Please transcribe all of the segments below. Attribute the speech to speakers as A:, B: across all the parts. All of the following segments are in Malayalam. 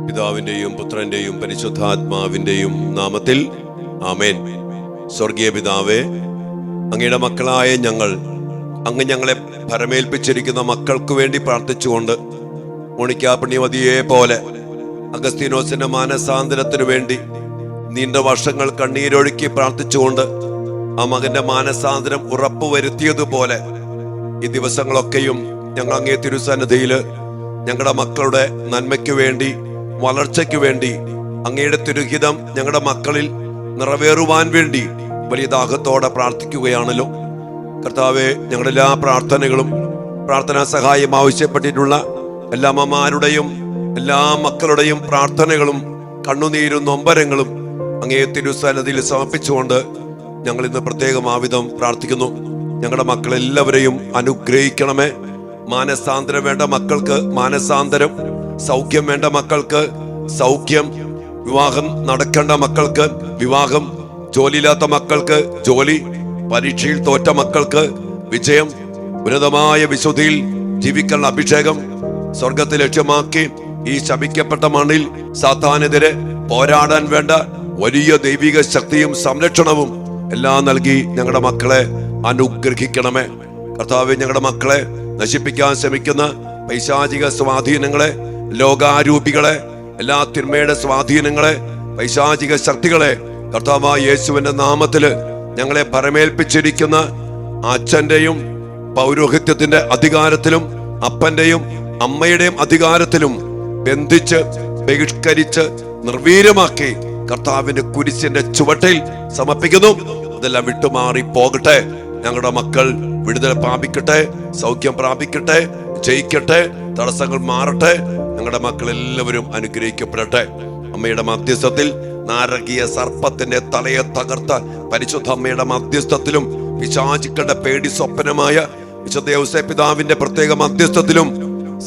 A: പിതാവിന്റെയും പുത്രന്റെയും പരിശുദ്ധാത്മാവിന്റെയും നാമത്തിൽ ആമേൻ. സ്വർഗീയ പിതാവേ, അങ്ങയുടെ മക്കളായ അങ്ങ് ഞങ്ങളെ ഭരമേൽപ്പിച്ചിരിക്കുന്ന മക്കൾക്ക് വേണ്ടി പ്രാർത്ഥിച്ചുകൊണ്ട് മോണിക്ക പുണ്യവതിയെ പോലെ അഗസ്തീനോസിന്റെ മാനസാന്തരത്തിനു വേണ്ടി നീണ്ട വർഷങ്ങൾ കണ്ണീരൊഴുക്കി പ്രാർത്ഥിച്ചുകൊണ്ട് ആ മകന്റെ മാനസാന്തരം ഉറപ്പുവരുത്തിയതുപോലെ ഈ ദിവസങ്ങളൊക്കെയും ഞങ്ങൾ അങ്ങേ തിരുസന്നിധിയില് ഞങ്ങളുടെ മക്കളുടെ നന്മയ്ക്ക് വേണ്ടി, വളർച്ചയ്ക്ക് വേണ്ടി, അങ്ങയുടെ തിരുഹിതം ഞങ്ങളുടെ മക്കളിൽ നിറവേറുവാൻ വേണ്ടി വലിയ ദാഹത്തോടെ പ്രാർത്ഥിക്കുകയാണല്ലോ കർത്താവെ. ഞങ്ങളുടെ എല്ലാ പ്രാർത്ഥനകളും, പ്രാർത്ഥനാ സഹായം ആവശ്യപ്പെട്ടിട്ടുള്ള എല്ലാ അമ്മമാരുടെയും എല്ലാ മക്കളുടെയും പ്രാർത്ഥനകളും കണ്ണുനീരും നൊമ്പരങ്ങളും അങ്ങേ തിരുസന്നിധിയിൽ സമർപ്പിച്ചുകൊണ്ട് ഞങ്ങൾ ഇന്ന് പ്രത്യേകമാവിധം പ്രാർത്ഥിക്കുന്നു. ഞങ്ങളുടെ മക്കളെല്ലാവരെയും അനുഗ്രഹിക്കണമേ. മാനസാന്തരം വേണ്ട മക്കൾക്ക് മാനസാന്തരം, സൗഖ്യം വേണ്ട മക്കൾക്ക് സൗഖ്യം, വിവാഹം നടക്കേണ്ട മക്കൾക്ക് വിവാഹം, ജോലിയില്ലാത്ത മക്കൾക്ക് ജോലി, പരീക്ഷയിൽ തോറ്റ മക്കൾക്ക് വിജയം, ഉന്നതമായ വിശുദ്ധിയിൽ ജീവിക്കാനുള്ള അഭിഷേകം സ്വർഗത്തെ ലക്ഷ്യമാക്കി ഈ ശപിക്കപ്പെട്ട മണ്ണിൽ സാത്താനെതിരെ പോരാടാൻ വേണ്ട വലിയ ദൈവിക ശക്തിയും സംരക്ഷണവും എല്ലാം നൽകി ഞങ്ങളുടെ മക്കളെ അനുഗ്രഹിക്കണമേ കർത്താവേ. ഞങ്ങളുടെ മക്കളെ നശിപ്പിക്കാൻ ശ്രമിക്കുന്ന പൈശാചിക സ്വാധീനങ്ങളെ, ലോകാരൂപികളെ, എല്ലാ തിന്മയുടെ സ്വാധീനങ്ങളെ, പൈശാചിക ശക്തികളെ കർത്താവായ യേശുവിന്റെ നാമത്തില് ഞങ്ങളെ പരമേൽപ്പിച്ചിരിക്കുന്ന അച്ഛന്റെയും പൗരോഹിത്യത്തിന്റെ അധികാരത്തിലും അപ്പന്റെയും അമ്മയുടെയും അധികാരത്തിലും ബന്ധിച്ച് ബഹിഷ്കരിച്ച് നിർവീര്യമാക്കി കർത്താവിന്റെ കുരിശിന്റെ ചുവട്ടിൽ സമർപ്പിക്കുന്നു. അതെല്ലാം വിട്ടുമാറി പോകട്ടെ. ഞങ്ങളുടെ മക്കൾ വിടുതൽ പ്രാപിക്കട്ടെ, സൗഖ്യം പ്രാപിക്കട്ടെ, ജയിക്കട്ടെ, തടസ്സങ്ങൾ മാറട്ടെ. ഞങ്ങളുടെ മക്കൾ എല്ലാവരും അനുഗ്രഹിക്കപ്പെടട്ടെ. അമ്മയുടെ മധ്യസ്ഥത്തിൽ നാരകീയ സർപ്പത്തിന്റെ തലയെ തകർത്ത പരിശുദ്ധ അമ്മയുടെ മധ്യസ്ഥത്തിലും പിശാചുക്കളുടെ പേടി സ്വപ്നമായ വിശുദ്ധ ഔസേപ്പ് പിതാവിന്റെ പ്രത്യേക മധ്യസ്ഥത്തിലും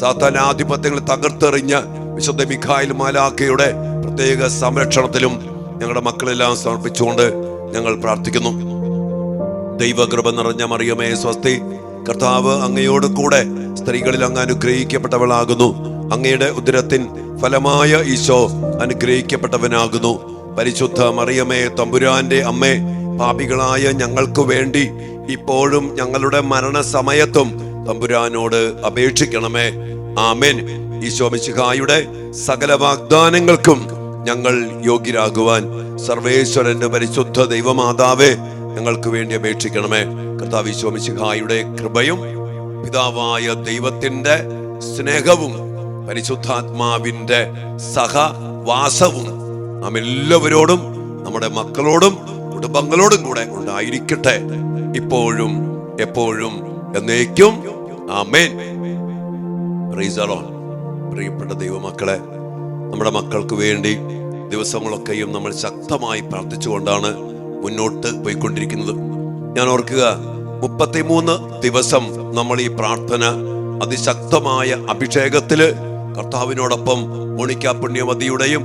A: സാത്താൻ ആധിപത്യങ്ങൾ തകർത്തെറിഞ്ഞ വിശുദ്ധ മിഖായിൽ മാലാഖയുടെ പ്രത്യേക സംരക്ഷണത്തിലും ഞങ്ങളുടെ മക്കളെല്ലാം സമർപ്പിച്ചുകൊണ്ട് ഞങ്ങൾ പ്രാർത്ഥിക്കുന്നു. ദൈവകൃപ നിറഞ്ഞ മറിയമേ സ്വസ്തി, കർത്താവ് അങ്ങയോട് കൂടെ സ്ത്രീകളിൽ അങ്ങ് അനുഗ്രഹിക്കപ്പെട്ടവളാകുന്നു. അങ്ങയുടെ ഉദരത്തിൻ ഫലമായ ഈശോ അനുഗ്രഹിക്കപ്പെട്ടവനാകുന്നു. പരിശുദ്ധ മറിയമേ തമ്പുരാന്റെ അമ്മേ, പാപികളായ ഞങ്ങൾക്ക് വേണ്ടി ഇപ്പോഴും ഞങ്ങളുടെ മരണസമയത്തും തമ്പുരാനോട് അപേക്ഷിക്കണമേ. ആമേൻ. ഈശോ മിശിഹായുടെ സകല വാഗ്ദാനങ്ങൾക്കും ഞങ്ങൾ യോഗ്യരാകുവാൻ സർവേശ്വരന്റെ പരിശുദ്ധ ദൈവമാതാവേ ഞങ്ങൾക്ക് വേണ്ടി അപേക്ഷിക്കണമേ. കർത്താവ് ഈശോ മിശിഹായുടെ കൃപയും പിതാവായ ദൈവത്തിന്റെ സ്നേഹവും പരിശുദ്ധാത്മാവിന്റെ സഹവാസവും നാം എല്ലാവരോടും നമ്മുടെ മക്കളോടും കുടുംബങ്ങളോടും കൂടെ ഉണ്ടായിരിക്കട്ടെ, ഇപ്പോഴും എപ്പോഴും എന്നേക്കും. ആമേൻ. Praise the Lord. പ്രിയപ്പെട്ട ദൈവമക്കളെ, നമ്മുടെ മക്കൾക്ക് വേണ്ടി ദിവസങ്ങളൊക്കെയും നമ്മൾ ശക്തമായി പ്രാർത്ഥിച്ചുകൊണ്ടാണ് മുന്നോട്ട് പോയിക്കൊണ്ടിരിക്കുന്നത്. ഞാൻ ഓർക്കുക, 33 ദിവസം നമ്മൾ ഈ പ്രാർത്ഥന അതിശക്തമായ അഭിഷേകത്തില് കർത്താവിനോടൊപ്പം മോണിക്ക പുണ്യവതിയുടെയും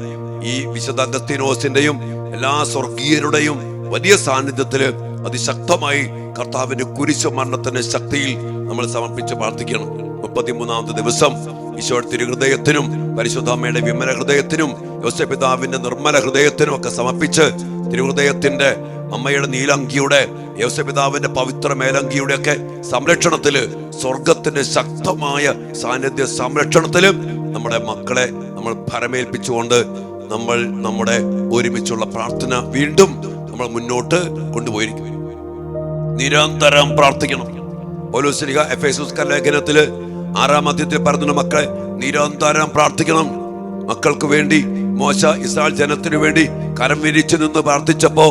A: ഈ വിശുദ്ധ അഗസ്തീനോസിന്റെയും എല്ലാ സ്വർഗീയരുടെയും വലിയ സാന്നിധ്യത്തില് അതിശക്തമായി കർത്താവിന്റെ കുരിശു മരണത്തിന്റെ ശക്തിയിൽ നമ്മൾ സമർപ്പിച്ച് പ്രാർത്ഥിക്കണം. 33ാമത്തെ ദിവസം ഈശോയുടെ തിരുഹൃദയത്തിനും പരിശുദ്ധ അമ്മയുടെ വിമല ഹൃദയത്തിനും യോസേപ്പ് പിതാവിന്റെ നിർമ്മല ഹൃദയത്തിനും ഒക്കെ സമർപ്പിച്ച് തിരുഹൃദയത്തിന്റെ അമ്മയുടെ നീലങ്കിയുടെ, യോസേപ്പ് പിതാവിന്റെ പവിത്ര മേലങ്കിയുടെ ഒക്കെ സംരക്ഷണത്തില്, സ്വർഗത്തിന്റെ ശക്തമായ സാന്നിധ്യ സംരക്ഷണത്തില് നമ്മുടെ മക്കളെ നമ്മൾ ഭരമേൽപ്പിച്ചുകൊണ്ട് നമ്മൾ നമ്മുടെ ഒരുമിച്ചുള്ള പ്രാർത്ഥന വീണ്ടും നമ്മൾ മുന്നോട്ട് കൊണ്ടുപോയിരിക്കും. നിരന്തരം പ്രാർത്ഥിക്കണം. പൗലോസ് ശ്ലീഹ എഫേസ്യസ് ലേഖനത്തില് 6-ാം അധ്യായത്തിൽ പറഞ്ഞ മക്കളെ നിരന്തരം പ്രാർത്ഥിക്കണം. മക്കൾക്ക് വേണ്ടി മോശ ഇസ്രായേൽ ജനത്തിനു വേണ്ടി കരം വിരിച്ചു നിന്ന് പ്രാർത്ഥിച്ചപ്പോ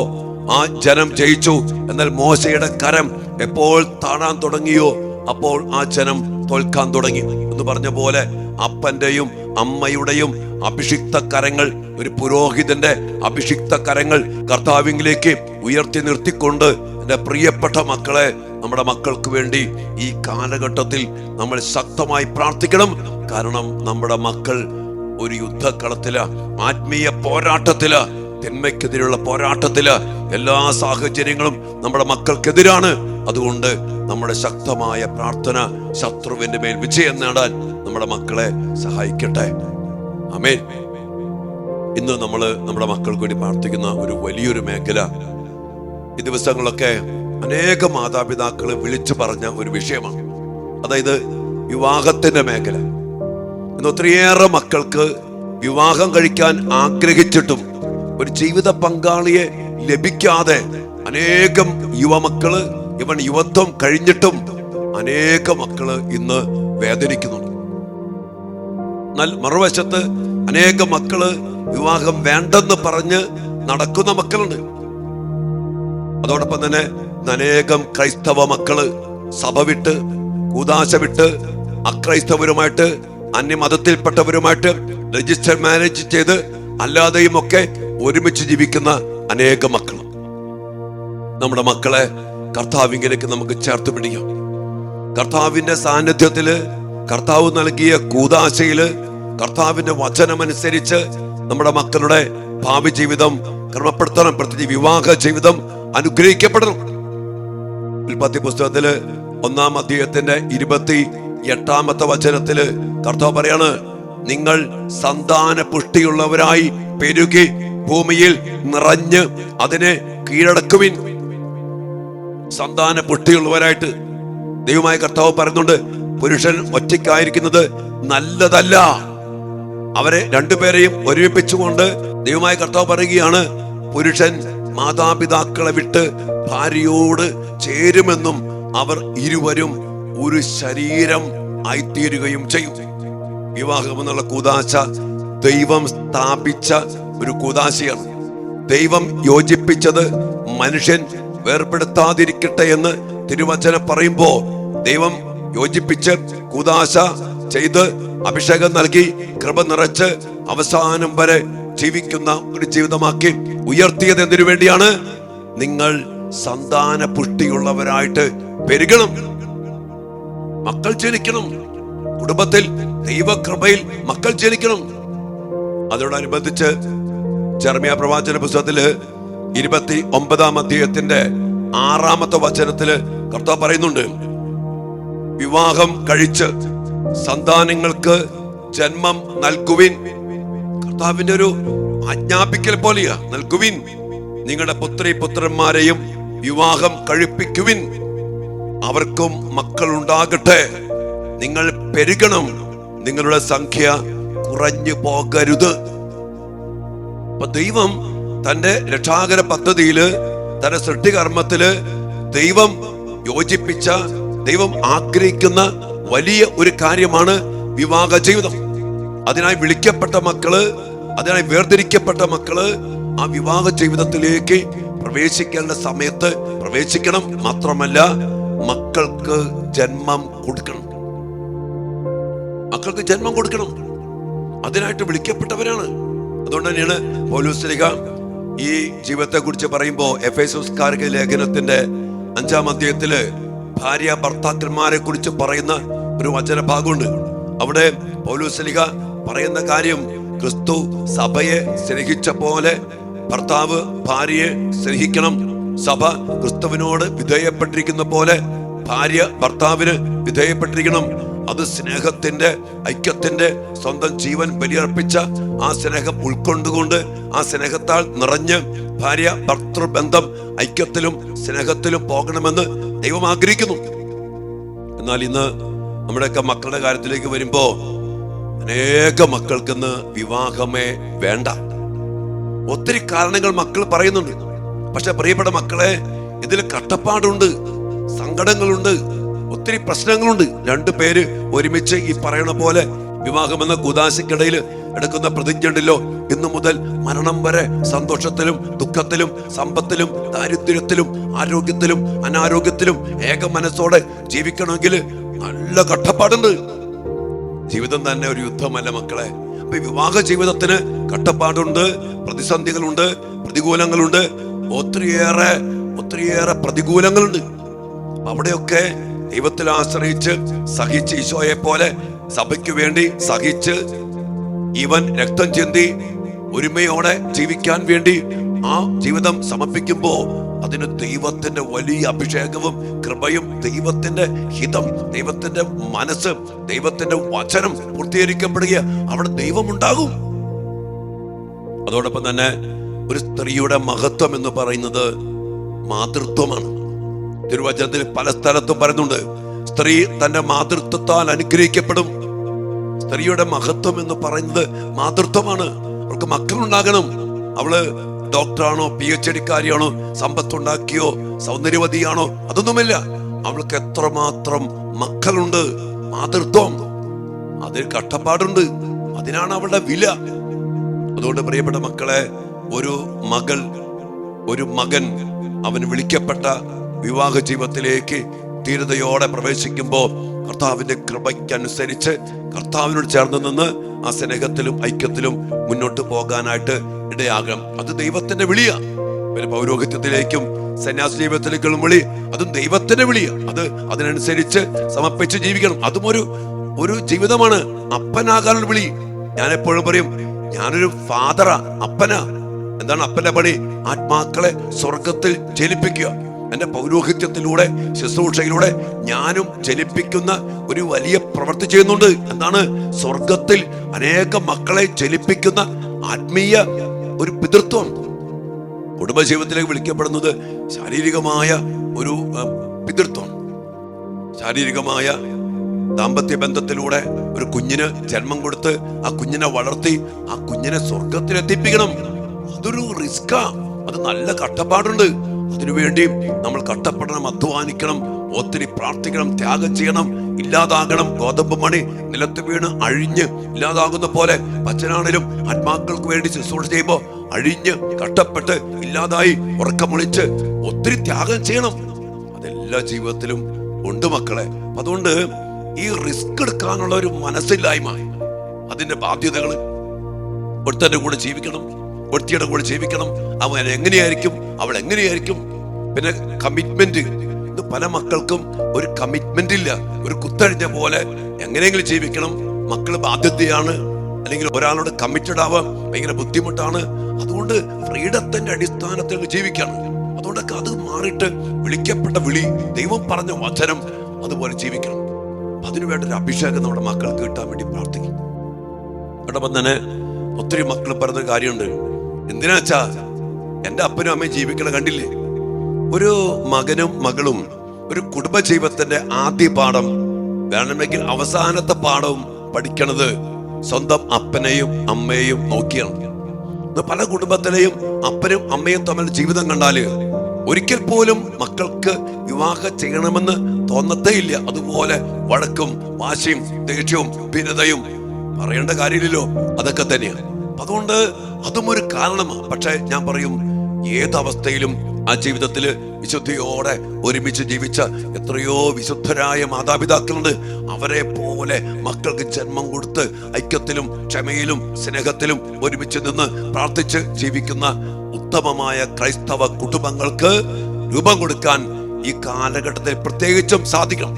A: ആ ജനം ജയിച്ചു. എന്നാൽ മോശയുടെ കരം എപ്പോൾ താഴാൻ തുടങ്ങിയോ അപ്പോൾ ആ ജനം തോൽക്കാൻ തുടങ്ങി എന്ന് പറഞ്ഞ പോലെ അപ്പന്റെയും അമ്മയുടെയും അഭിഷിക്ത കരങ്ങൾ, ഒരു പുരോഹിതന്റെ അഭിഷിക്ത കരങ്ങൾ കർത്താവിലേക്ക് ഉയർത്തി നിർത്തിക്കൊണ്ട് എന്റെ പ്രിയപ്പെട്ട മക്കളെ, നമ്മുടെ മക്കൾക്ക് വേണ്ടി ഈ കാലഘട്ടത്തിൽ നമ്മൾ ശക്തമായി പ്രാർത്ഥിക്കണം. കാരണം നമ്മുടെ മക്കൾ ഒരു യുദ്ധക്കളത്തില്, ആത്മീയ പോരാട്ടത്തില്, തിന്മയ്ക്കെതിരെയുള്ള പോരാട്ടത്തില് എല്ലാ സാഹചര്യങ്ങളും നമ്മുടെ മക്കൾക്കെതിരാണ്. അതുകൊണ്ട് നമ്മുടെ ശക്തമായ പ്രാർത്ഥന ശത്രുവിന്റെ മേൽ വിജയം നേടാൻ നമ്മുടെ മക്കളെ സഹായിക്കട്ടെ. ആമേൻ. ഇന്ന് നമ്മൾ നമ്മുടെ മക്കൾക്ക് വേണ്ടി പ്രാർത്ഥിക്കുന്ന ഒരു വലിയൊരു മേഖല, ഈ ദിവസങ്ങളൊക്കെ അനേക മാതാപിതാക്കൾ വിളിച്ചു പറഞ്ഞ ഒരു വിഷയമാണ്. അതായത് വിവാഹത്തിന്റെ മേഖല. ഇന്ന് ഒത്തിരിയേറെ മക്കൾക്ക് വിവാഹം കഴിക്കാൻ ആഗ്രഹിച്ചിട്ടും ഒരു ജീവിത പങ്കാളിയെ ലഭിക്കാതെ അനേകം യുവമക്കള്, ഇവൻ യുവത്വം കഴിഞ്ഞിട്ടും അനേക മക്കള് ഇന്ന് വേദനിക്കുന്നുണ്ട്. എന്നാൽ മറുവശത്ത് അനേക മക്കള് വിവാഹം വേണ്ടെന്ന് പറഞ്ഞ് നടക്കുന്ന മക്കളുണ്ട്. അതോടൊപ്പം തന്നെ അനേകം ക്രൈസ്തവ മക്കള് സഭ വിട്ട്, കൂദാശ വിട്ട്, അക്രൈസ്തവരുമായിട്ട്, അന്യമതത്തിൽപ്പെട്ടവരുമായിട്ട് രജിസ്റ്റർ മാരേജ് ചെയ്ത് അല്ലാതെയും ഒക്കെ ഒരുമിച്ച് ജീവിക്കുന്ന അനേക മക്കൾ. നമ്മുടെ മക്കളെ കർത്താവിലേക്ക് നമുക്ക് ചേർത്ത് പിടിക്കാം. കർത്താവിന്റെ സാന്നിധ്യത്തില്, കർത്താവ് നൽകിയ കൂദാശയില്, കർത്താവിന്റെ വചനമനുസരിച്ച് നമ്മുടെ മക്കളുടെ ഭാവി ജീവിതം ക്രമപ്പെടുത്തണം. പ്രത്യേകിച്ച് വിവാഹ ജീവിതം അനുഗ്രഹിക്കപ്പെടണം. ഉൽപ്പത്തി പുസ്തകത്തില് 1-ാം അധ്യായത്തിന്റെ 28-ാമത്തെ വചനത്തില് കർത്താവ് പറയാണ്, നിങ്ങൾ സന്താന പുഷ്ടിയുള്ളവരായി പെരുകി ഭൂമിയിൽ നിറഞ്ഞ് അതിനെ കീഴടക്കുവിൻ. സന്താന പുഷ്ടിയുള്ളവരായിട്ട് ദൈവമായ കർത്താവ് പറയുന്നുണ്ട്. പുരുഷൻ ഒറ്റയ്ക്കായിരിക്കുന്നത് നല്ലതല്ല. അവരെ രണ്ടുപേരെയും ഒരുമിപ്പിച്ചുകൊണ്ട് ദൈവമായ കർത്താവ് പറയുകയാണ്, പുരുഷൻ മാതാപിതാക്കളെ വിട്ട് ഭാര്യയോട് ചേരുമെന്നും അവർ ഇരുവരും ഒരു ശരീരം ആയിത്തീരുകയും ചെയ്യും. വിവാഹം എന്നുള്ള കൂദാശ ദൈവം സ്ഥാപിച്ച ഒരു കൂദാശയാണ്. ദൈവം യോജിപ്പിച്ചത് മനുഷ്യൻ വേർപെടുത്താതിരിക്കട്ടെ എന്ന് തിരുവചനം പറയുമ്പോ, ദൈവം യോജിപ്പിച്ച് കൂദാശ ചെയ്ത് അഭിഷേകം നൽകി കൃപ നിറച്ച് അവസാനം വരെ ജീവിക്കുന്ന ഒരു ജീവിതമാക്കി ഉയർത്തിയത് എന്തിനു വേണ്ടിയാണ്? നിങ്ങൾ സന്താന പുഷ്ടിയുള്ളവരായിട്ട് പെരുകണം, മക്കൾ ജനിക്കണം, കുടുംബത്തിൽ ദൈവകൃപയിൽ മക്കൾ ജനിക്കണം. അതോടനുബന്ധിച്ച് ജെറമ്യാ പ്രവാചന പുസ്തകത്തില് 29-ാം അധ്യായത്തിന്റെ 6-ാമത്തെ വചനത്തില് കർത്താവ് പറയുന്നുണ്ട്, വിവാഹം കഴിച്ച് സന്താനങ്ങൾക്ക് ജന്മം നൽകുവിൻ. കർത്താവിന്റെ ഒരു ആജ്ഞാപിക്കൽ പോലെയാ. നൽകുവിൻ, നിങ്ങളുടെ പുത്രന്മാരെയും വിവാഹം കഴിപ്പിക്കുവിൻ, അവർക്കും മക്കൾ ഉണ്ടാകട്ടെ, നിങ്ങൾ പെരുകണം, നിങ്ങളുടെ സംഖ്യ കുറഞ്ഞു പോകരുത്. അപ്പൊ ദൈവം തന്റെ രക്ഷാകര പദ്ധതിയില്, തന്റെ സൃഷ്ടികർമ്മത്തില് ദൈവം യോജിപ്പിച്ച, ദൈവം ആഗ്രഹിക്കുന്ന വലിയ ഒരു കാര്യമാണ് വിവാഹ ജീവിതം. അതിനായി വിളിക്കപ്പെട്ട മക്കള്, അതിനായി വേർതിരിക്കപ്പെട്ട മക്കള് ആ വിവാഹ ജീവിതത്തിലേക്ക് പ്രവേശിക്കേണ്ട സമയത്ത് പ്രവേശിക്കണം. മാത്രമല്ല, മക്കൾക്ക് ജന്മം കൊടുക്കണം. മക്കൾക്ക് ജന്മം കൊടുക്കണം. അതിനായിട്ട് വിളിക്കപ്പെട്ടവരാണ്. അതുകൊണ്ട് തന്നെയാണ് പൗലോസ് ശ്ലീഹ ഈ ജീവിതത്തെ കുറിച്ച് പറയുമ്പോ എഫേസ്യർക്കാരുടെ ലേഖനത്തിന്റെ 5-ാം അധ്യായത്തില് ഭാര്യ ഭർത്താക്കന്മാരെ കുറിച്ച് പറയുന്ന ഒരു വചനഭാഗമുണ്ട്. അവിടെ പൗലോസ് ശ്ലീഹ പറയുന്ന കാര്യം, ക്രിസ്തു സഭയെ സ്നേഹിച്ച പോലെ ഭർത്താവ് ഭാര്യയെ സ്നേഹിക്കണം. സഭ ക്രിസ്തുവിനോട് വിധേയപ്പെട്ടിരിക്കുന്ന പോലെ ഭാര്യ ഭർത്താവിന് വിധേയപ്പെട്ടിരിക്കണം. അത് സ്നേഹത്തിന്റെ, ഐക്യത്തിന്റെ, സ്വന്തം ജീവൻ ബലിയർപ്പിച്ച ആ സ്നേഹം ഉൾക്കൊണ്ടുകൊണ്ട് ആ സ്നേഹത്താൽ നിറഞ്ഞ് ഭാര്യ ഭർത്തൃബന്ധം ഐക്യത്തിലും സ്നേഹത്തിലും പോകണമെന്ന് ദൈവം ആഗ്രഹിക്കുന്നു. എന്നാൽ ഇന്ന് നമ്മുടെയൊക്കെ മക്കളുടെ കാര്യത്തിലേക്ക് വരുമ്പോ അനേക മക്കൾക്ക് ഇന്ന് വിവാഹമേ വേണ്ട. ഒത്തിരി കാരണങ്ങൾ മക്കൾ പറയുന്നുണ്ട്. പക്ഷെ പ്രിയപ്പെട്ട മക്കളെ, ഇതിൽ കഷ്ടപ്പാടുണ്ട്, സങ്കടങ്ങളുണ്ട്, ഒത്തിരി പ്രശ്നങ്ങളുണ്ട്. രണ്ടുപേര് ഒരുമിച്ച് ഈ പറയണ പോലെ വിവാഹം എന്ന കൂദാശയ്ക്കിടയിൽ എടുക്കുന്ന പ്രതിജ്ഞ ഉണ്ടല്ലോ, ഇന്നു മുതൽ മരണം വരെ സന്തോഷത്തിലും ദുഃഖത്തിലും സമ്പത്തിലും ദാരിദ്ര്യത്തിലും ആരോഗ്യത്തിലും അനാരോഗ്യത്തിലും ഏക മനസ്സോടെ ജീവിക്കണമെങ്കിൽ നല്ല കഷ്ടപ്പാടുണ്ട്. ജീവിതം തന്നെ ഒരു യുദ്ധമല്ല മക്കളെ. അപ്പൊ വിവാഹ ജീവിതത്തിന് കഷ്ടപ്പാടുണ്ട്, പ്രതിസന്ധികളുണ്ട്, പ്രതികൂലങ്ങളുണ്ട്, ഒത്തിരിയേറെ പ്രതികൂലങ്ങളുണ്ട്. അവിടെയൊക്കെ ദൈവത്തിൽ ആശ്രയിച്ച് സഹിച്ച്, ഈശോയെ പോലെ സഭയ്ക്ക് വേണ്ടി സഹിച്ച്, ഇവൻ രക്തം ചിന്തി ഒരുമയോടെ ജീവിക്കാൻ വേണ്ടി ആ ജീവിതം സമർപ്പിക്കുമ്പോ അതിന് ദൈവത്തിന്റെ വലിയ അഭിഷേകവും കൃപയും, ദൈവത്തിന്റെ ഹിതം, ദൈവത്തിന്റെ മനസ്സ്, ദൈവത്തിന്റെ വചനം പൂർത്തീകരിക്കപ്പെടുക. അവിടെ ദൈവമുണ്ടാകും. അതോടൊപ്പം തന്നെ ഒരു സ്ത്രീയുടെ മഹത്വം എന്ന് പറയുന്നത് മാതൃത്വമാണ്. തിരുവചനത്തിൽ പല സ്ഥലത്തും പറയുന്നുണ്ട്, സ്ത്രീ തന്റെ മാതൃത്വത്താൽ അനുഗ്രഹിക്കപ്പെടും. സ്ത്രീയുടെ മഹത്വം എന്ന് പറയുന്നത് മാതൃത്വമാണ്. അവൾക്ക് മക്കളുണ്ടാകണം. അവള് ഡോക്ടറാണോ, PhD കാരിയാണോ, സമ്പത്തുണ്ടാക്കിയോ, സൗന്ദര്യവതിയാണോ, അതൊന്നുമില്ല. അവൾക്ക് എത്രമാത്രം മക്കളുണ്ട്, മാതൃത്വം, അതിൽ കഷ്ടപ്പാടുണ്ട്. അതിനാണ് അവളുടെ വില. അതുകൊണ്ട് പ്രിയപ്പെട്ട മക്കളെ, ഒരു മകൾ, ഒരു മകൻ അവൻ വിളിക്കപ്പെട്ട വിവാഹ ജീവിതത്തിലേക്ക് ധീരതയോടെ പ്രവേശിക്കുമ്പോൾ കർത്താവിന്റെ കൃപയ്ക്കനുസരിച്ച് കർത്താവിനോട് ചേർന്ന് നിന്ന് ആ സ്നേഹത്തിലും ഐക്യത്തിലും മുന്നോട്ട് പോകാനായിട്ട് ഇടയാകണം. അത് ദൈവത്തിന്റെ വിളിയാ. പിന്നെ പൗരോഹിത്യത്തിലേക്കും സന്യാസ ജീവിതത്തിലേക്കുള്ള വിളി, അതും ദൈവത്തിന്റെ വിളിയാ. അത് അതിനനുസരിച്ച് സമർപ്പിച്ച് ജീവിക്കണം. അതും ഒരു ജീവിതമാണ്. അപ്പനാകാനുള്ള വിളി. ഞാൻ എപ്പോഴും പറയും, ഞാനൊരു ഫാദറാ, അപ്പനാ. എന്താണ് അപ്പന്റെ പണി? ആത്മാക്കളെ സ്വർഗത്തിൽ ജനിപ്പിക്കുക. എന്റെ പൗരോഹിത്യത്തിലൂടെ, ശുശ്രൂഷയിലൂടെ ഞാനും ജനിപ്പിക്കുന്ന ഒരു വലിയ പ്രവൃത്തി ചെയ്യുന്നുണ്ട്. എന്താണ്? സ്വർഗത്തിൽ അനേക മക്കളെ ജനിപ്പിക്കുന്ന ആത്മീയ ഒരു പിതൃത്വം. കുടുംബജീവിതത്തിലേക്ക് വിളിക്കപ്പെടുന്നത് ശാരീരികമായ ഒരു പിതൃത്വം. ശാരീരികമായ ദാമ്പത്യ ബന്ധത്തിലൂടെ ഒരു കുഞ്ഞിന് ജന്മം കൊടുത്ത് ആ കുഞ്ഞിനെ വളർത്തി ആ കുഞ്ഞിനെ സ്വർഗത്തിലെത്തിപ്പിക്കണം. അതൊരു റിസ്കാ. അത് നല്ല കഷ്ടപ്പാടുണ്ട്. അതിനുവേണ്ടി നമ്മൾ കഷ്ടപ്പെടണം, അധ്വാനിക്കണം, ഒത്തിരി പ്രാർത്ഥിക്കണം, ത്യാഗം ചെയ്യണം, ഇല്ലാതാകണം. ഗോതമ്പ് മണി നിലത്ത് വീണ് അഴിഞ്ഞ് ഇല്ലാതാകുന്ന പോലെ പച്ചനാണേലും ആത്മാക്കൾക്ക് വേണ്ടി ശുശ്രൂഷ ചെയ്യുമ്പോൾ അഴിഞ്ഞ് കഷ്ടപ്പെട്ട് ഇല്ലാതായി ഉറക്കമൊളിച്ച് ഒത്തിരി ത്യാഗം ചെയ്യണം. അതെല്ലാ ജീവിതത്തിലും ഉണ്ട് മക്കളെ. അതുകൊണ്ട് ഈ റിസ്ക് എടുക്കാനുള്ള ഒരു മനസ്സില്ലായ്മ, അതിന്റെ ബാധ്യതകൾ, ഒരുത്തന്റെ കൂടെ ജീവിക്കണം, ഒരുത്തിയുടെ കൂടെ ജീവിക്കണം, അവൻ എങ്ങനെയായിരിക്കും, അവൾ എങ്ങനെയായിരിക്കും, പിന്നെ കമ്മിറ്റ്മെന്റ്. ഇത് പല മക്കൾക്കും ഒരു കമ്മിറ്റ്മെന്റ് ഇല്ല. ഒരു കുത്തഴിഞ്ഞ പോലെ എങ്ങനെയെങ്കിലും ജീവിക്കണം. മക്കള് ബാധ്യതയാണ്, അല്ലെങ്കിൽ ഒരാളോട് കമ്മിറ്റഡ് ആവാൻ ഭയങ്കര ബുദ്ധിമുട്ടാണ്. അതുകൊണ്ട് ഫ്രീഡത്തിന്റെ അടിസ്ഥാനത്തിൽ ജീവിക്കണം. അതുകൊണ്ടൊക്കെ അത് മാറിയിട്ട് വിളിക്കപ്പെട്ട വിളി, ദൈവം പറഞ്ഞ വചനം, അതുപോലെ ജീവിക്കണം. അതിനുവേണ്ട ഒരു അഭിഷേകം നമ്മുടെ മക്കൾക്ക് കിട്ടാൻ വേണ്ടി പ്രാർത്ഥിക്കും. അതോടൊപ്പം തന്നെ ഒത്തിരി മക്കൾ പറഞ്ഞ കാര്യമുണ്ട്. എന്തിനാച്ചാ എന്റെ അപ്പനും അമ്മയും ജീവിക്കണം. കണ്ടില്ലേ, ഒരു മകനും മകളും ഒരു കുടുംബജീവിതത്തിന്റെ ആദ്യ പാഠം വേണമെങ്കിൽ അവസാനത്തെ പാഠവും പഠിക്കണത് സ്വന്തം അപ്പനെയും അമ്മയെയും നോക്കിയാണ്. പല കുടുംബത്തിലെയും അപ്പനും അമ്മയും തമ്മിൽ ജീവിതം കണ്ടാല് ഒരിക്കൽ പോലും മക്കൾക്ക് വിവാഹം ചെയ്യണമെന്ന് തോന്നത്തേ ഇല്ല. അതുപോലെ വഴക്കും വാശിയും ദേഷ്യവും ഭിന്നതയും പറയേണ്ട കാര്യമില്ലല്ലോ, അതൊക്കെ തന്നെയാണ്. അതുകൊണ്ട് അതും ഒരു കാരണമാണ്. പക്ഷെ ഞാൻ പറയും, ഏതവസ്ഥയിലും ആ ജീവിതത്തില് വിശുദ്ധിയോടെ ഒരുമിച്ച് ജീവിച്ച എത്രയോ വിശുദ്ധരായ മാതാപിതാക്കളുണ്ട്. അവരെ പോലെ മക്കൾക്ക് ജന്മം കൊടുത്ത് ഐക്യത്തിലും ക്ഷമയിലും സ്നേഹത്തിലും ഒരുമിച്ച് നിന്ന് പ്രാർത്ഥിച്ച് ജീവിക്കുന്ന ഉത്തമമായ ക്രൈസ്തവ കുടുംബങ്ങൾക്ക് രൂപം കൊടുക്കാൻ ഈ കാലഘട്ടത്തിൽ പ്രത്യേകിച്ചും സാധിക്കണം.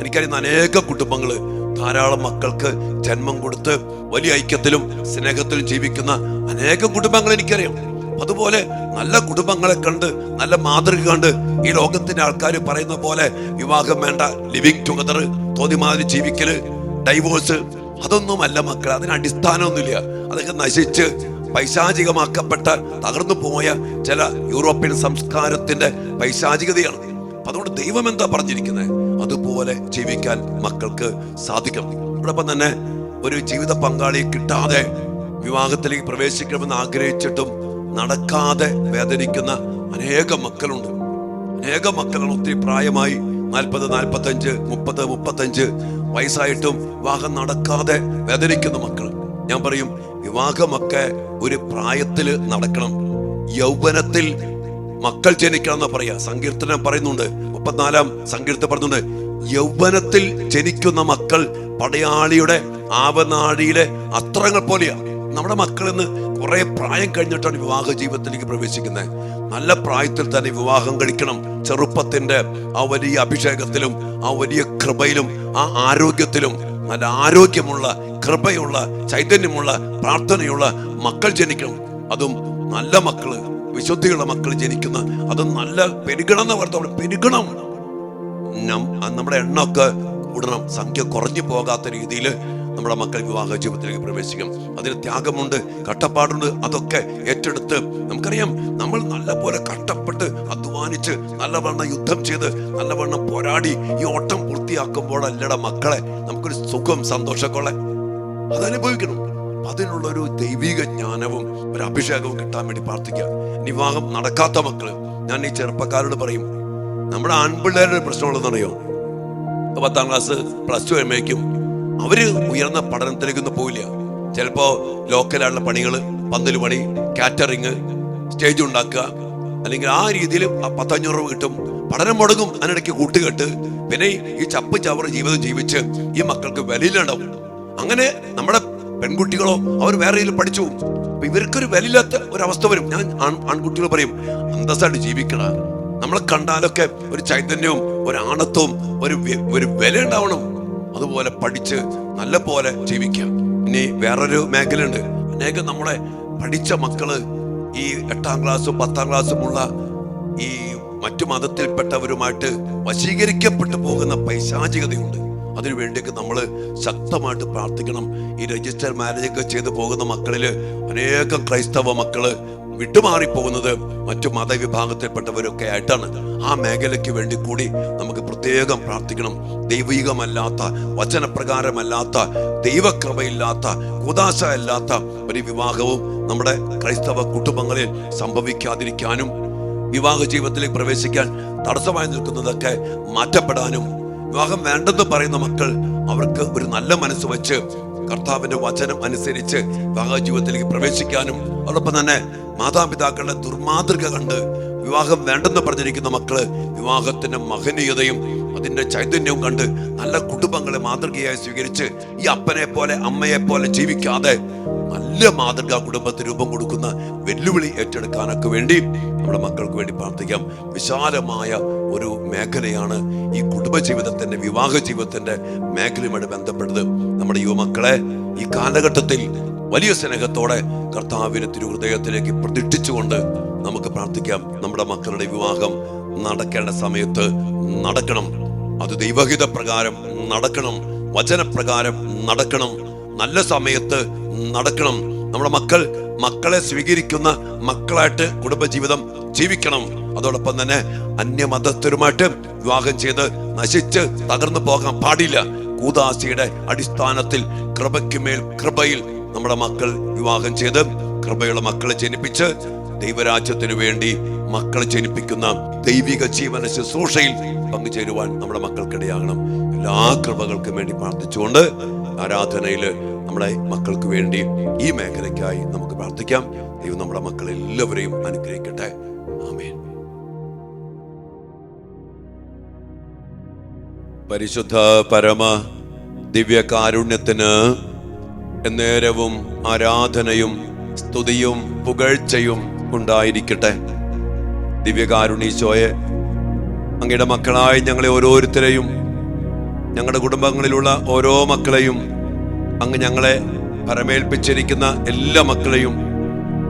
A: എനിക്കറിയുന്ന അനേക കുടുംബങ്ങള് ധാരാളം മക്കൾക്ക് ജന്മം കൊടുത്ത് വലിയ ഐക്യത്തിലും സ്നേഹത്തിലും ജീവിക്കുന്ന അനേകം കുടുംബങ്ങൾ എനിക്കറിയാം. അതുപോലെ നല്ല കുടുംബങ്ങളെ കണ്ട്, നല്ല മാതൃക കണ്ട് ഈ ലോകത്തിന്റെ ആൾക്കാർ പറയുന്ന പോലെ വിവാഹം വേണ്ട, ലിവിങ് ടുഗദർ, തോന്നിമാതിരി ജീവിക്കല്, ഡൈവോഴ്സ്, അതൊന്നുമല്ല മക്കൾ. അതിന് അടിസ്ഥാനമൊന്നുമില്ല. അതൊക്കെ നശിച്ച് പൈശാചികമാക്കപ്പെട്ട തകർന്നു പോയ ചില യൂറോപ്യൻ സംസ്കാരത്തിന്റെ പൈശാചികതയാണ്. അതുകൊണ്ട് ദൈവം എന്താ പറഞ്ഞിരിക്കുന്നത്, അതുപോലെ ജീവിക്കാൻ മക്കൾക്ക് സാധിക്കണം. അതോടൊപ്പം തന്നെ ഒരു ജീവിത പങ്കാളിയെ കിട്ടാതെ വിവാഹത്തിലേക്ക് പ്രവേശിക്കണമെന്ന് ആഗ്രഹിച്ചിട്ടും നടക്കാതെ വേദനിക്കുന്ന അനേകം മക്കളുണ്ട്. അനേകം മക്കളാണ് ഒത്തിരി പ്രായമായി 40, 45, 30, 35 വയസ്സായിട്ടും വിവാഹം നടക്കാതെ വേദനിക്കുന്ന മക്കൾ. ഞാൻ പറയും, വിവാഹമൊക്കെ ഒരു പ്രായത്തിൽ നടക്കണം. യൗവനത്തിൽ മക്കൾ ജനിക്കണം എന്ന് പറയാ. സങ്കീർത്തനം പറയുന്നുണ്ട്, 34-ാം സങ്കീർത്തനം പറയുന്നുണ്ട്, യൗവനത്തിൽ ജനിക്കുന്ന മക്കൾ പടയാളിയുടെ ആവനാഴിയിലെ അസ്ത്രങ്ങൾ പോലെയാ. നമ്മുടെ മക്കൾ ഇന്ന് കുറെ പ്രായം കഴിഞ്ഞിട്ടാണ് വിവാഹ ജീവിതത്തിലേക്ക് പ്രവേശിക്കുന്നത്. നല്ല പ്രായത്തിൽ തന്നെ വിവാഹം കഴിക്കണം. ചെറുപ്പത്തിന്റെ ആ വലിയ അഭിഷേകത്തിലും ആ വലിയ കൃപയിലും ആ ആരോഗ്യത്തിലും, നല്ല ആരോഗ്യമുള്ള കൃപയുള്ള ചൈതന്യമുള്ള പ്രാർത്ഥനയുള്ള മക്കൾ ജനിക്കണം. അതും നല്ല മക്കള്, വിശുദ്ധിയുള്ള മക്കൾ ജനിക്കുന്ന, അതും നല്ല പെരുകണം എന്ന് പറഞ്ഞ പെരുകണം. നമ്മുടെ എണ്ണമൊക്കെ കൂടണം, സംഖ്യ കുറഞ്ഞു പോകാത്ത രീതിയിൽ നമ്മുടെ മക്കൾ വിവാഹ ജീവിതത്തിലേക്ക് പ്രവേശിക്കും. അതിന് ത്യാഗമുണ്ട്, കഷ്ടപ്പാടുണ്ട്. അതൊക്കെ ഏറ്റെടുത്ത് നമുക്കറിയാം, നമ്മൾ നല്ലപോലെ കഷ്ടപ്പെട്ട് അധ്വാനിച്ച് നല്ലവണ്ണം യുദ്ധം ചെയ്ത് നല്ലവണ്ണം പോരാടി ഈ ഓട്ടം പൂർത്തിയാക്കുമ്പോഴല്ലട മക്കളെ നമുക്കൊരു സുഖം സന്തോഷക്കൊള്ളെ അതനുഭവിക്കണം. അതിനുള്ളൊരു ദൈവിക ജ്ഞാനവും ഒരു അഭിഷേകവും കിട്ടാൻ വേണ്ടി പ്രാർത്ഥിക്കുക. വിവാഹം നടക്കാത്ത മക്കള്, ഞാൻ ഈ ചെറുപ്പക്കാരോട് പറയും, നമ്മുടെ ആൺപിള്ളേരുടെ പ്രശ്നമുള്ളതെന്നറിയോ? 10ാം ക്ലാസ് പ്ലസ് 2 കഴിയുമ്പോഴേക്കും അവര് ഉയർന്ന പഠനത്തിലേക്കൊന്നും പോവില്ല. ചിലപ്പോ ലോക്കലായിട്ടുള്ള പണികള്, പന്തല് പണി, കാറ്ററിങ്, സ്റ്റേജ് ഉണ്ടാക്കുക, അല്ലെങ്കിൽ ആ രീതിയിൽ 10-500 രൂപ കിട്ടും, പഠനം മുടങ്ങും, അതിനിടയ്ക്ക് കൂട്ടുകെട്ട്, പിന്നെ ഈ ചപ്പ് ചവറ് ജീവിതം ജീവിച്ച് ഈ മക്കൾക്ക് വിലയിലുണ്ടാവും. അങ്ങനെ നമ്മുടെ പെൺകുട്ടികളോ അവർ വേറെ പഠിച്ചു പോകും. അപ്പൊ ഇവർക്കൊരു വിലയില്ലാത്ത ഒരവസ്ഥ വരും. ഞാൻ ആൺകുട്ടികൾ പറയും, അന്തസ്സായിട്ട് ജീവിക്കണ, നമ്മളെ കണ്ടാലൊക്കെ ഒരു ചൈതന്യവും ഒരു ആണത്വവും ഒരു വില ഉണ്ടാവണം. അതുപോലെ പഠിച്ച് നല്ല പോലെ ജീവിക്കാം. ഇനി വേറൊരു മേഖലയുണ്ട്. അനേകം നമ്മളെ പഠിച്ച മക്കള് ഈ 8ാം ക്ലാസ്സും 10ാം ക്ലാസ്സും ഉള്ള ഈ മറ്റു മതത്തിൽപ്പെട്ടവരുമായിട്ട് വശീകരിക്കപ്പെട്ടു പോകുന്ന പൈശാചികതയുണ്ട്. അതിനുവേണ്ടിയൊക്കെ നമ്മൾ ശക്തമായിട്ട് പ്രാർത്ഥിക്കണം. ഈ രജിസ്റ്റർ മാരേജ് ഒക്കെ ചെയ്തു പോകുന്ന മക്കളില് അനേകം ക്രൈസ്തവ മക്കള് വിട്ടുമാറിപ്പോകുന്നത് മറ്റു മതവിഭാഗത്തിൽപ്പെട്ടവരൊക്കെ ആയിട്ടാണ്. ആ മേഖലയ്ക്ക് വേണ്ടി കൂടി നമുക്ക് പ്രത്യേകം പ്രാർത്ഥിക്കണം. ദൈവികമല്ലാത്ത, വചനപ്രകാരമല്ലാത്ത, ദൈവകൃപയില്ലാത്ത, കുദാശ അല്ലാത്ത ഒരു വിവാഹവും നമ്മുടെ ക്രൈസ്തവ കുടുംബങ്ങളിൽ സംഭവിക്കാതിരിക്കാനും വിവാഹ ജീവിതത്തിലേക്ക് പ്രവേശിക്കാൻ തടസ്സമായി നിൽക്കുന്നതൊക്കെ മാറ്റപ്പെടാനും, വിവാഹം വേണ്ടെന്ന് പറയുന്ന മക്കൾ അവർക്ക് ഒരു നല്ല മനസ്സ് വെച്ച് കർത്താവിന്റെ വചനം അനുസരിച്ച് വിവാഹ ജീവിതത്തിലേക്ക് പ്രവേശിക്കാനും, അതോടൊപ്പം തന്നെ മാതാപിതാക്കളുടെ ദുർമാതൃക കണ്ട് വിവാഹം വേണ്ടെന്ന് പറഞ്ഞിരിക്കുന്ന മക്കള് വിവാഹത്തിന്റെ മഹനീയതയും അതിന്റെ ചൈതന്യവും കണ്ട് നല്ല കുടുംബങ്ങളെ മാതൃകയായി സ്വീകരിച്ച് ഈ അപ്പനെ പോലെ അമ്മയെ പോലെ ജീവിക്കാതെ നല്ല മാതൃകാ കുടുംബത്തിന് രൂപം കൊടുക്കുന്ന വെല്ലുവിളി ഏറ്റെടുക്കാനൊക്കെ വേണ്ടി നമ്മുടെ മക്കൾക്ക് വേണ്ടി പ്രാർത്ഥിക്കാം. വിശാലമായ ഒരു മേഖലയാണ് ഈ കുടുംബജീവിതത്തിന്റെ, വിവാഹ ജീവിതത്തിന്റെ മേഖലയുമായിട്ട് ബന്ധപ്പെട്ടത്. നമ്മുടെ യുവമക്കളെ ഈ കാലഘട്ടത്തിൽ വലിയ സ്നേഹത്തോടെ കർത്താവിന്റെ തിരുഹൃദയത്തിലേക്ക് പ്രതിഷ്ഠിച്ചുകൊണ്ട് നമുക്ക് പ്രാർത്ഥിക്കാം. നമ്മുടെ മക്കളുടെ വിവാഹം നടക്കേണ്ട സമയത്ത് നടക്കണം. അത് ദൈവഹിത പ്രകാരം നടക്കണം, വചനപ്രകാരം നടക്കണം, നല്ല സമയത്ത് നടക്കണം. നമ്മുടെ മക്കളെ സ്വീകരിക്കുന്ന മക്കളായിട്ട് കുടുംബജീവിതം ജീവിക്കണം. അതോടൊപ്പം തന്നെ അന്യമതസ്ഥരുമായിട്ട് വിവാഹം ചെയ്ത് നശിച്ച് തകർന്നു പോകാൻ പാടില്ല. കൂദാശിയുടെ അടിസ്ഥാനത്തിൽ കൃപയ്ക്കുമേൽ കൃപയിൽ നമ്മുടെ മക്കൾ വിവാഹം ചെയ്ത് കൃപയുള്ള മക്കളെ ജനിപ്പിച്ച് ദൈവരാജ്യത്തിനു വേണ്ടി മക്കളെ ജനിപ്പിക്കുന്ന ദൈവിക ജീവന ശുശ്രൂഷയിൽ പങ്കുചേരുവാൻ നമ്മുടെ മക്കൾക്കിടയാകണം. എല്ലാ കൃപകൾക്കും വേണ്ടി പ്രാർത്ഥിച്ചുകൊണ്ട് ആരാധനയില് നമ്മുടെ മക്കൾക്ക് വേണ്ടി ഈ മേഖലയ്ക്കായി നമുക്ക് പ്രാർത്ഥിക്കാം. ദൈവം നമ്മുടെ മക്കളെല്ലാവരെയും അനുഗ്രഹിക്കട്ടെ. ആമേൻ. പരിശുദ്ധ പരമ ദിവ്യകാരുണ്യത്തിന് എന്നേരവും ആരാധനയും സ്തുതിയും പുകഴ്ചയും ഉണ്ടായിരിക്കട്ടെ. ദിവ്യകാരുണ്യീശോയെ, അങ്ങയുടെ മക്കളായി ഞങ്ങളെ ഓരോരുത്തരെയും, ഞങ്ങളുടെ കുടുംബങ്ങളിലുള്ള ഓരോ മക്കളെയും, അങ്ങ് ഞങ്ങളെ പരമേൽപ്പിച്ചിരിക്കുന്ന എല്ലാ മക്കളെയും,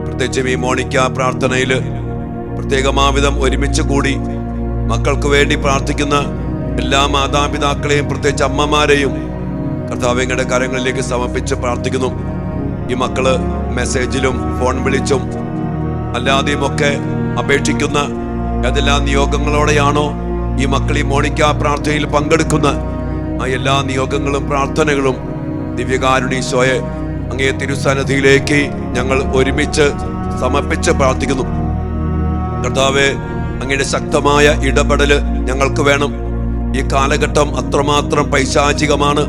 A: പ്രത്യേകിച്ചും ഈ മോണിക്ക പ്രാർത്ഥനയിൽ പ്രത്യേകമാവിധം ഒരുമിച്ച് കൂടി മക്കൾക്ക് വേണ്ടി പ്രാർത്ഥിക്കുന്ന എല്ലാ മാതാപിതാക്കളെയും, പ്രത്യേകിച്ച് അമ്മമാരെയും കർത്താവ് അങ്ങയുടെ കരങ്ങളിലേക്ക് സമർപ്പിച്ച് പ്രാർത്ഥിക്കുന്നു. ഈ മക്കള് മെസ്സേജിലും ഫോൺ വിളിച്ചും അല്ലാതെയും ഒക്കെ അപേക്ഷിക്കുന്ന ഏതെല്ലാം നിയോഗങ്ങളോടെയാണോ ഈ മക്കൾ ഈ മോണിക്ക പ്രാർത്ഥനയിൽ പങ്കെടുക്കുന്ന ആ എല്ലാ നിയോഗങ്ങളും പ്രാർത്ഥനകളും ദിവ്യകാരുണ്യീശോയെ അങ്ങേ തിരുസന്നിധിയിലേക്ക് ഞങ്ങൾ ഒരുമിച്ച് സമർപ്പിച്ച് പ്രാർത്ഥിക്കുന്നു. കർത്താവേ, അങ്ങയുടെ ശക്തമായ ഇടപെടല് ഞങ്ങൾക്ക് വേണം. ഈ കാലഘട്ടം അത്രമാത്രം പൈശാചികമാണ്.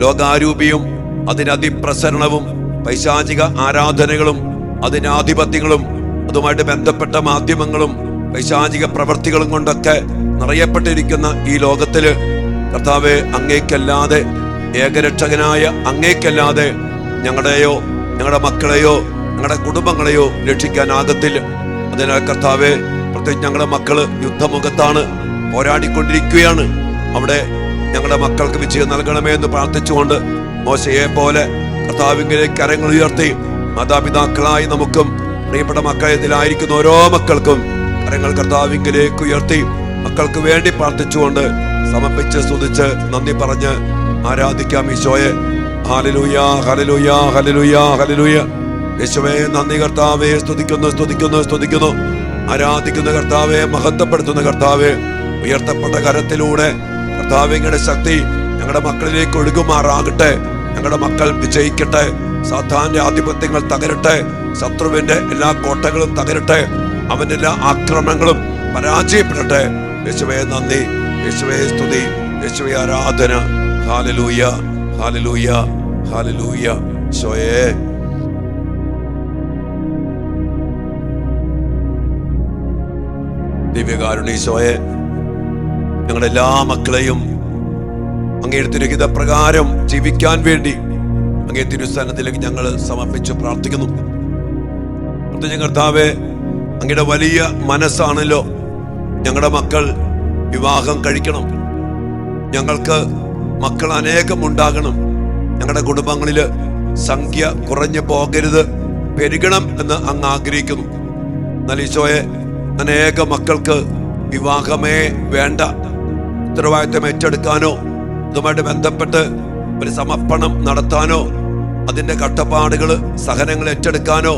A: ലോകാരൂപിയും അതിനതിപ്രസരണവും പൈശാചിക ആരാധനകളും അതിനാധിപത്യങ്ങളും അതുമായിട്ട് ബന്ധപ്പെട്ട മാധ്യമങ്ങളും പൈശാചിക പ്രവർത്തികളും കൊണ്ടൊക്കെ നിറയപ്പെട്ടിരിക്കുന്ന ഈ ലോകത്തില് കർത്താവെ, അങ്ങേക്കല്ലാതെ, ഏകരക്ഷകനായ അങ്ങേക്കല്ലാതെ ഞങ്ങളുടെയോ ഞങ്ങളുടെ മക്കളെയോ ഞങ്ങളുടെ കുടുംബങ്ങളെയോ രക്ഷിക്കാനാകത്തില്ല. അതിനാൽ കർത്താവെ, പ്രത്യേകിച്ച് ഞങ്ങളുടെ മക്കള് യുദ്ധമുഖത്താണ്, പോരാടിക്കൊണ്ടിരിക്കുകയാണ്. അവിടെ ഞങ്ങളുടെ മക്കൾക്ക് വിജയം നൽകണമേ എന്ന് പ്രാർത്ഥിച്ചുകൊണ്ട് മോശയെ പോലെ കർത്താവിലേക്ക് കരങ്ങൾ ഉയർത്തി മാതാപിതാക്കളായി നമുക്കും പ്രിയപ്പെട്ട മക്കളെ ഇതിലായിരിക്കുന്ന ഓരോ മക്കൾക്കും കരങ്ങൾ കർത്താവിലേക്ക് ഉയർത്തി മക്കൾക്ക് വേണ്ടി പ്രാർത്ഥിച്ചുകൊണ്ട് സമർപ്പിച്ച് സ്തുതിച്ച് നന്ദി പറഞ്ഞ് ആരാധിക്കാം ഈശോയെ. Hallelujah, hallelujah, hallelujah, hallelujah. യേശുവേ നന്ദി കർത്താവേ, സ്തുതിക്കുന്നു, സ്തുതിക്കുന്നു, സ്തുതിക്കുന്നു. ആരാധിക്കുന്ന കർത്താവേ, മഹത്വപ്പെടുത്തുന്ന കർത്താവേ, ഉയർത്തപ്പെട്ട കരത്തിലൂടെ കർത്താവിങ്ങളുടെ ശക്തി ഞങ്ങളുടെ മക്കളിലേക്ക് ഒഴുകുമാറാകട്ടെ. ഞങ്ങളുടെ മക്കൾ വിജയിക്കട്ടെ. സാത്താന്റെ ആധിപത്യങ്ങൾ തകരട്ടെ. ശത്രുവിന്റെ എല്ലാ കോട്ടകളും തകരട്ടെ. അവന്റെ എല്ലാ ആക്രമണങ്ങളും പരാജയപ്പെടട്ടെ. യേശുവേ നന്ദി, യേശുവേ സ്തുതി, യേശുവേ ആരാധന. Hallelujah, hallelujah, hallelujah. ഈശോയേ ദിവ്യകാരുണ്യ ഈശോയെ, ഞങ്ങളുടെ എല്ലാ മക്കളെയും അങ്ങയുടെ തിരുഹിത പ്രകാരം ജീവിക്കാൻ വേണ്ടി അങ്ങേ തിരുസ്ഥാനത്തിലേക്ക് ഞങ്ങൾ സമർപ്പിച്ച് പ്രാർത്ഥിക്കുന്നു. പ്രത്യേകം കർത്താവേ, അങ്ങയുടെ വലിയ മനസ്സാണല്ലോ ഞങ്ങളുടെ മക്കൾ വിവാഹം കഴിക്കണം, ഞങ്ങൾക്ക് മക്കൾ അനേകം ഉണ്ടാകണം, ഞങ്ങളുടെ കുടുംബങ്ങളില് സംഖ്യ കുറഞ്ഞു പോകരുത്, പെരുകണം എന്ന് അങ്ങ് ആഗ്രഹിക്കുന്നു. എന്നാൽ ഈശോയെ, അനേക മക്കൾക്ക് വിവാഹമേ വേണ്ട, ഉത്തരവാദിത്വം ഏറ്റെടുക്കാനോ ഇതുമായിട്ട് ബന്ധപ്പെട്ട് ഒരു സമർപ്പണം നടത്താനോ അതിന്റെ കഷ്ടപ്പാടുകൾ സഹനങ്ങൾ ഏറ്റെടുക്കാനോ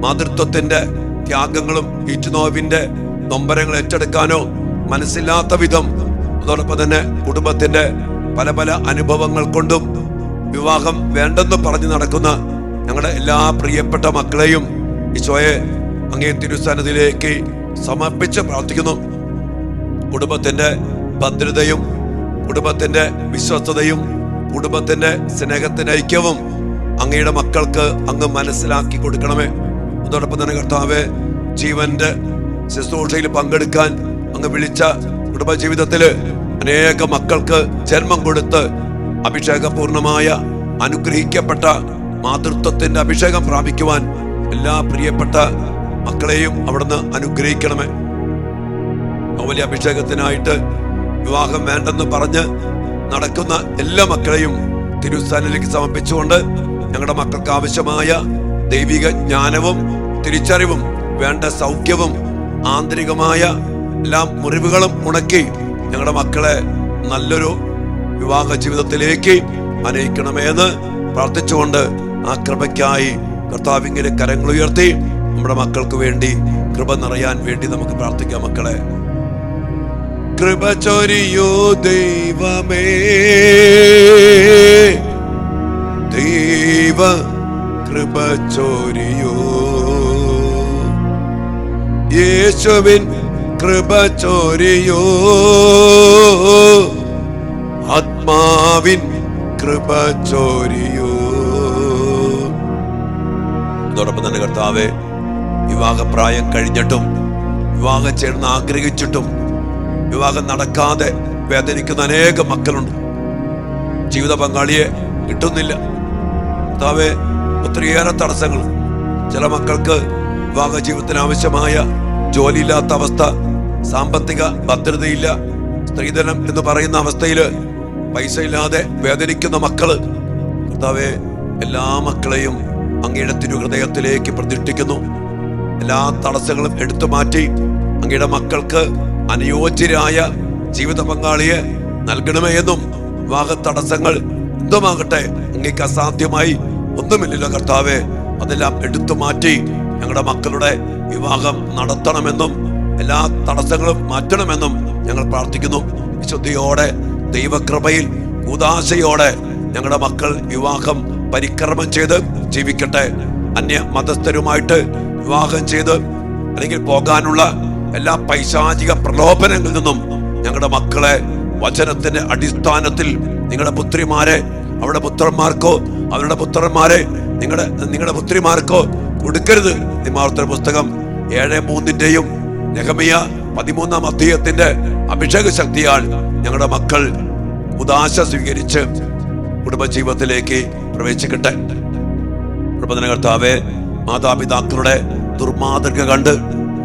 A: മാതൃത്വത്തിന്റെ ത്യാഗങ്ങളും ഈറ്റുനോവിന്റെ നൊമ്പരങ്ങൾ ഏറ്റെടുക്കാനോ മനസ്സില്ലാത്ത വിധം, അതോടൊപ്പം തന്നെ കുടുംബത്തിന്റെ പല പല അനുഭവങ്ങൾ കൊണ്ടും വിവാഹം വേണ്ടെന്ന് പറഞ്ഞു നടക്കുന്ന ഞങ്ങളുടെ എല്ലാ പ്രിയപ്പെട്ട മക്കളെയും ഈശോയെ അങ്ങേ തിരുസന്നിധിയിലേക്ക് സമർപ്പിച്ച് പ്രാർത്ഥിക്കുന്നു. കുടുംബത്തിന്റെ ഭദ്രതയും കുടുംബത്തിന്റെ വിശ്വസ്തതയും കുടുംബത്തിന്റെ സ്നേഹത്തിന്റെ ഐക്യവും അങ്ങയുടെ മക്കൾക്ക് അങ്ങ് മനസ്സിലാക്കി കൊടുക്കണമേ. അതോടൊപ്പം തന്നെ കർത്താവേ, ജീവന്റെ ശുശ്രൂഷയിൽ പങ്കെടുക്കാൻ അങ്ങ് വിളിച്ച കുടുംബജീവിതത്തില് അനേക മക്കൾക്ക് ജന്മം കൊടുത്ത് അഭിഷേകപൂർണമായ അനുഗ്രഹിക്കപ്പെട്ട മാതൃത്വത്തിന്റെ അഭിഷേകം പ്രാപിക്കുവാൻ എല്ലാ പ്രിയപ്പെട്ട മക്കളെയും അവിടുന്ന് അനുഗ്രഹിക്കണമേ. വലിയ അഭിഷേകത്തിനായിട്ട് വിവാഹം വേണ്ടെന്ന് പറഞ്ഞ് നടക്കുന്ന എല്ലാ മക്കളെയും തിരുസ്ഥാനിലേക്ക് സമർപ്പിച്ചുകൊണ്ട് ഞങ്ങളുടെ മക്കൾക്ക് ആവശ്യമായ ദൈവിക ജ്ഞാനവും തിരിച്ചറിവും വേണ്ട സൗഖ്യവും ആന്തരികമായ എല്ലാ മുറിവുകളും ഉണക്കി ഞങ്ങളുടെ മക്കളെ നല്ലൊരു വിവാഹ ജീവിതത്തിലേക്ക് അനയിക്കണമേ എന്ന് പ്രാർത്ഥിച്ചുകൊണ്ട് ആ കൃപയ്ക്കായി കർത്താവിങ്ങനെ കരങ്ങൾ ഉയർത്തി നമ്മുടെ മക്കൾക്ക് വേണ്ടി കൃപ നിറയാൻ വേണ്ടി നമുക്ക് പ്രാർത്ഥിക്കാം. മക്കളെ, കൃപ ചൊരിയോ ദൈവമേ, ദൈവ കൃപ ചൊരിയോ, യേശുവിൻ കൃപ ചൊരിയോ, ആത്മാവിൻ കൃപ ചൊരിയോ. അതോടൊപ്പം തന്നെ കർത്താവേ, വിവാഹപ്രായം കഴിഞ്ഞിട്ടും വിവാഹം ചേർന്ന് ആഗ്രഹിച്ചിട്ടും വിവാഹം നടക്കാതെ വേദനിക്കുന്ന അനേക മക്കളുണ്ട്. ജീവിത പങ്കാളിയെ കിട്ടുന്നില്ല. കർത്താവേ, ഒത്തിരിയേറെ തടസ്സങ്ങൾ. ചില മക്കൾക്ക് വിവാഹ ജീവിതത്തിന് ആവശ്യമായ ജോലിയില്ലാത്ത അവസ്ഥ, സാമ്പത്തിക ഭദ്രതയില്ല, സ്ത്രീധനം എന്ന് പറയുന്ന അവസ്ഥയില് പൈസ ഇല്ലാതെ വേദനിക്കുന്ന മക്കള്. കർത്താവേ, എല്ലാ മക്കളെയും അങ്ങയുടെ തിരുഹൃദയത്തിലേക്ക് പ്രതിഷ്ഠിക്കുന്നു. എല്ലാ തടസ്സങ്ങളും എടുത്തു മാറ്റി അങ്ങയുടെ മക്കൾക്ക് അനുയോജ്യരായ ജീവിത പങ്കാളിയെ നൽകണമേ എന്നും, വിവാഹ തടസ്സങ്ങൾ എന്തുമാകട്ടെ അങ്ങേക്ക് അസാധ്യമായി ഒന്നുമില്ലല്ലോ കർത്താവേ, അതെല്ലാം എടുത്തു മാറ്റി ഞങ്ങളുടെ മക്കളുടെ വിവാഹം നടത്തണമെന്നും എല്ലാ തടസ്സങ്ങളും മാറ്റണമെന്നും ഞങ്ങൾ പ്രാർത്ഥിക്കുന്നു. വിശുദ്ധിയോടെ ദൈവകൃപയിൽ ഉദാശയോടെ ഞങ്ങളുടെ മക്കൾ വിവാഹം പരിക്രമം ചെയ്ത് ജീവിക്കട്ടെ. അന്യ മതസ്ഥരുമായിട്ട് വിവാഹം ചെയ്ത് അല്ലെങ്കിൽ പോകാനുള്ള എല്ലാ പൈശാചിക പ്രലോഭനങ്ങളിൽ നിന്നും ഞങ്ങളുടെ മക്കളെ വചനത്തിന്റെ അടിസ്ഥാനത്തിൽ നിങ്ങളുടെ പുത്രിമാരെ അവരുടെ പുത്രന്മാർക്കോ അവരുടെ പുത്രന്മാരെ നിങ്ങളുടെ പുത്രിമാർക്കോ കൊടുക്കരുത്. തിമോഥെയോസ് പുസ്തകം 7:3 നെഹെമ്യ 13 അധ്യായത്തിന്റെ അഭിഷേക ശക്തിയാൽ ഞങ്ങളുടെ മക്കൾ ഉദാശ സ്വീകരിച്ച് കുടുംബജീവിതത്തിലേക്ക് പ്രവേശിക്കട്ടെ. കർത്താവേ, മാതാപിതാക്കളുടെ ദുർമാതൃക കണ്ട്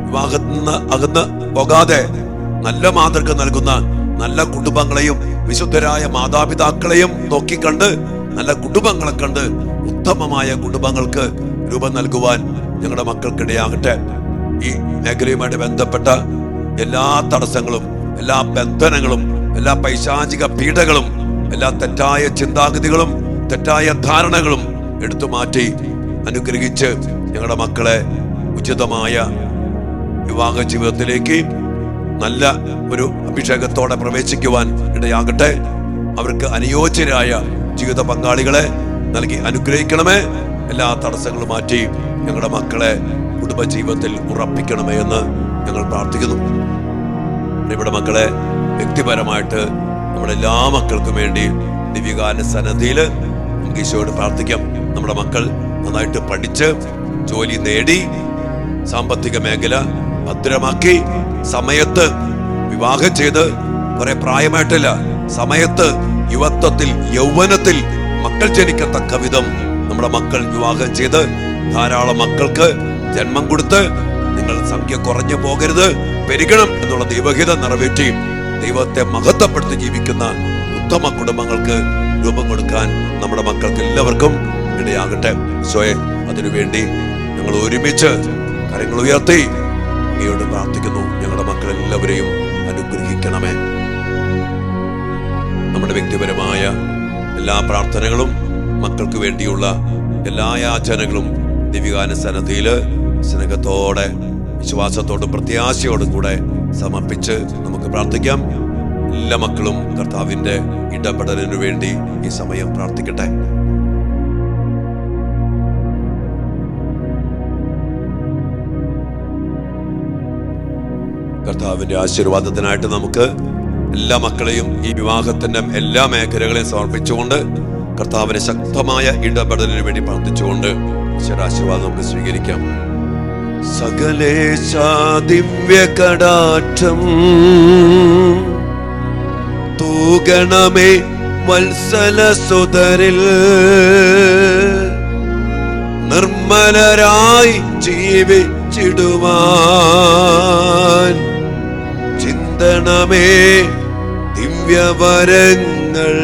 A: വിവാഹത്തിൽ നിന്ന് അകന്ന് പോകാതെ നല്ല മാതൃക നൽകുന്ന നല്ല കുടുംബങ്ങളെയും വിശുദ്ധരായ മാതാപിതാക്കളെയും നോക്കിക്കണ്ട് നല്ല കുടുംബങ്ങളെ കണ്ട് ഉത്തമമായ കുടുംബങ്ങൾക്ക് രൂപം നൽകുവാൻ ഞങ്ങളുടെ മക്കൾക്കിടയാകട്ടെ. ഈ മേഖലയുമായിട്ട് ബന്ധപ്പെട്ട എല്ലാ തടസ്സങ്ങളും, എല്ലാ ബന്ധനങ്ങളും, എല്ലാ പൈശാചിക പീഡകളും, എല്ലാ തെറ്റായ ചിന്താഗതികളും തെറ്റായ ധാരണകളും എടുത്തു മാറ്റി അനുഗ്രഹിച്ച് ഞങ്ങളുടെ മക്കളെ ഉചിതമായ വിവാഹ ജീവിതത്തിലേക്ക് നല്ല ഒരു അഭിഷേകത്തോടെ പ്രവേശിക്കുവാൻ ഇടയാകട്ടെ. അവർക്ക് അനുയോജ്യരായ ജീവിത പങ്കാളികളെ നൽകി അനുഗ്രഹിക്കണമേ. എല്ലാ തടസ്സങ്ങളും മാറ്റി ഞങ്ങളുടെ മക്കളെ കുടുംബജീവിതത്തിൽ ഉറപ്പിക്കണമേ എന്ന് ഞങ്ങൾ പ്രാർത്ഥിക്കുന്നു. ഇവിടെ മക്കളെ വ്യക്തിപരമായിട്ട് നമ്മുടെ എല്ലാ മക്കൾക്കും വേണ്ടി ദിവ്യകാരുണ്യ സന്നിധിയിൽ നമുക്ക് ഈശോയോട് പ്രാർത്ഥിക്കാം. നമ്മുടെ മക്കൾ നന്നായിട്ട് പഠിച്ച് ജോലി നേടി സാമ്പത്തിക മേഖല ഭദ്രമാക്കി സമയത്ത് വിവാഹം ചെയ്ത് കുറെ പ്രായമായിട്ടില്ല, സമയത്ത് യുവത്വത്തിൽ യൗവനത്തിൽ മക്കൾ ജനിക്കത്തക്ക വിധം നമ്മുടെ മക്കൾ വിവാഹം ചെയ്ത് ധാരാളം മക്കൾക്ക് ജന്മം കൊടുത്ത് നിങ്ങൾ സംഖ്യ കുറഞ്ഞു പോകരുത്, പെരുകണം എന്നുള്ള ദൈവഹിതം നിറവേറ്റി ദൈവത്തെ മഹത്വപ്പെടുത്തി ജീവിക്കുന്ന ഉത്തമ കുടുംബങ്ങൾക്ക് രൂപം കൊടുക്കാൻ നമ്മുടെ മക്കൾക്ക് എല്ലാവർക്കും ഇടയാകട്ടെ. സ്വയം അതിനുവേണ്ടി ഞങ്ങൾ ഒരുമിച്ച് കരങ്ങൾ ഉയർത്തി അങ്ങയോട് പ്രാർത്ഥിക്കുന്നു. ഞങ്ങളുടെ മക്കളെല്ലാവരെയും അനുഗ്രഹിക്കണമേ. നമ്മുടെ വ്യക്തിപരമായ എല്ലാ പ്രാർത്ഥനകളും മക്കൾക്ക് വേണ്ടിയുള്ള എല്ലാ യാചനകളും ദിവ്യകാരുണ്യ സന്നിധിയില് സ്നേഹത്തോടെ വിശ്വാസത്തോടും പ്രത്യാശയോടും കൂടെ സമർപ്പിച്ച് നമുക്ക് പ്രാർത്ഥിക്കാം. എല്ലാ മക്കളും കർത്താവിന്റെ ഇടപെടലിനു വേണ്ടി ഈ സമയം പ്രാർത്ഥിക്കട്ടെ. കർത്താവിന്റെ ആശീർവാദത്തിനായിട്ട് നമുക്ക് എല്ലാ മക്കളെയും ഈ വിവാഹത്തിന്റെ എല്ലാ മേഖലകളെയും സമർപ്പിച്ചുകൊണ്ട് കർത്താവിന്റെ ശക്തമായ ഇടപെടലിന് വേണ്ടി പ്രാർത്ഥിച്ചുകൊണ്ട് ഈശ്വരാശീർവാദം നമുക്ക് സ്വീകരിക്കാം. സകലേശ ദിവ്യ കടാക്ഷം തൂഗണമേ വത്സല സുതരിൽ നിർമ്മലരായി ജീവിച്ചിടുവാൻ ചിന്തണമേ ദിവ്യവരങ്ങൾ.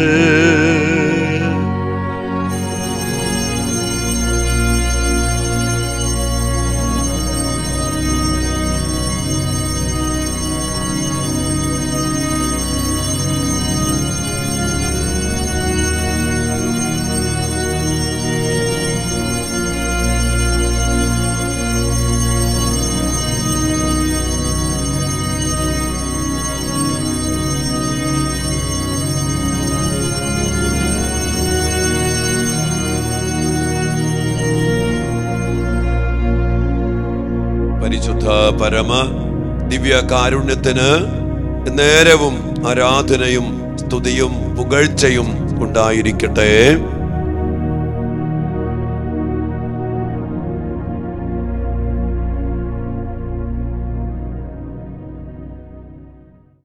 A: പരിശുദ്ധ പരമ ദിവ്യ കാരുണ്യത്തിന് നേരവും ആരാധനയും സ്തുതിയും പുകഴ്ചയും ഉണ്ടായിരിക്കട്ടെ.